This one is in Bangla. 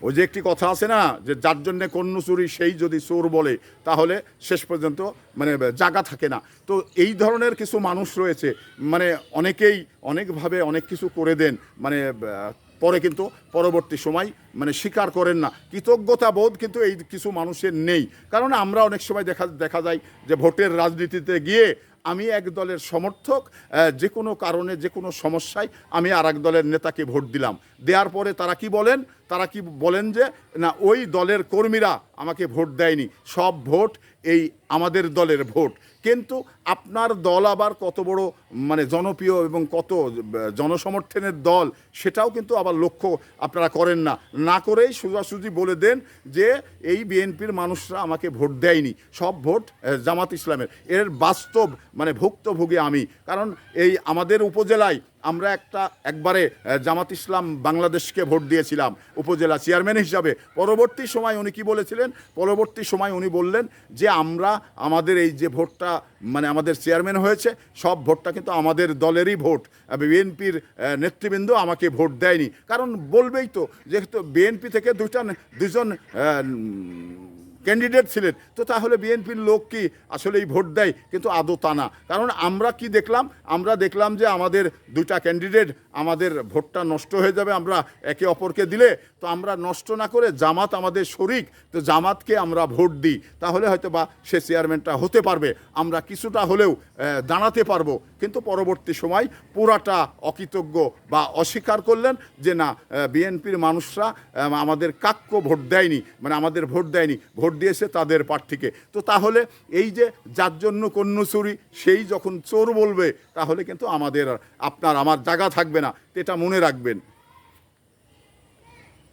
ওই যে একটি কথা আছে না, যে যার জন্যে কন্যু চুরি সেই যদি চোর বলে, তাহলে শেষ পর্যন্ত মানে জায়গা থাকে না। তো এই ধরনের কিছু মানুষ রয়েছে, মানে অনেকেই অনেকভাবে অনেক কিছু করে দেন, মানে পরে কিন্তু পরবর্তী সময় মানে স্বীকার করেন না। কৃতজ্ঞতা বোধ কিন্তু এই কিছু মানুষের নেই। কারণ আমরা অনেক সময় দেখা যায় যে ভোটের রাজনীতিতে গিয়ে আমি এক দলের সমর্থক, যে কোনো কারণে যে কোনো সমস্যায় আমি আর এক দলের নেতাকে ভোট দিলাম, দেওয়ার পরে তারা কি বলেন যে না, ওই দলের কর্মীরা আমাকে ভোট দেয়নি, সব ভোট এই আমাদের দলের ভোট। কিন্তু আপনার দল আবার কত বড় মানে জনপ্রিয় এবং কত জনসমর্থনের দল, সেটাও কিন্তু আবার লক্ষ্য আপনারা করেন না। না করেই সোজাসুজি বলে দেন যে এই বিএনপির মানুষরা আমাকে ভোট দেয়নি, সব ভোট জামাত ইসলামের। এর বাস্তব মানে ভুক্তভোগী আমি। কারণ এই আমাদের উপজেলায় আমরা একবারে জামাত ইসলাম বাংলাদেশকে ভোট দিয়েছিলাম উপজেলা চেয়ারম্যান হিসাবে। পরবর্তী সময় উনি কী বলেছিলেন, পরবর্তী সময় উনি বললেন যে আমাদের এই যে ভোটটা মানে আমাদের চেয়ারম্যান হয়েছে, সব ভোটটা কিন্তু আমাদের দলেরই ভোট, বিএনপির নেতৃবৃন্দ আমাকে ভোট দেয়নি। কারণ বলবেই তো, যেহেতু বিএনপি থেকে দুজন ক্যান্ডিডেট ছিলেন, তো তাহলে বিএনপির লোক কি আসলেই ভোট দেয়? কিন্তু আদৌ তা না। কারণ আমরা দেখলাম যে আমাদের দুইটা ক্যান্ডিডেট, আমাদের ভোটটা নষ্ট হয়ে যাবে আমরা একে অপরকে দিলে, তো আমরা নষ্ট না করে জামাত আমাদের শরিক, তো জামাতকে আমরা ভোট দিই, তাহলে হয়তো বা সে চেয়ারম্যানটা হতে পারবে, আমরা কিছুটা হলেও দাঁড়াতে পারবো। কিন্তু পরবর্তী সময় পুরাটা অকৃতজ্ঞ বা অস্বীকার করলেন যে না, বিএনপির মানুষরা আমাদের কাক্য ভোট দেয়নি, মানে আমাদের ভোট দেয়নি, ভোট দিয়েছে তাদের প্রার্থীকে। তো তাহলে এই যে যার জন্য কন্যু চুরি সেই যখন চোর বলবে, তাহলে কিন্তু আমাদের আপনার আমার জায়গা থাকবে না, এটা মনে রাখবেন।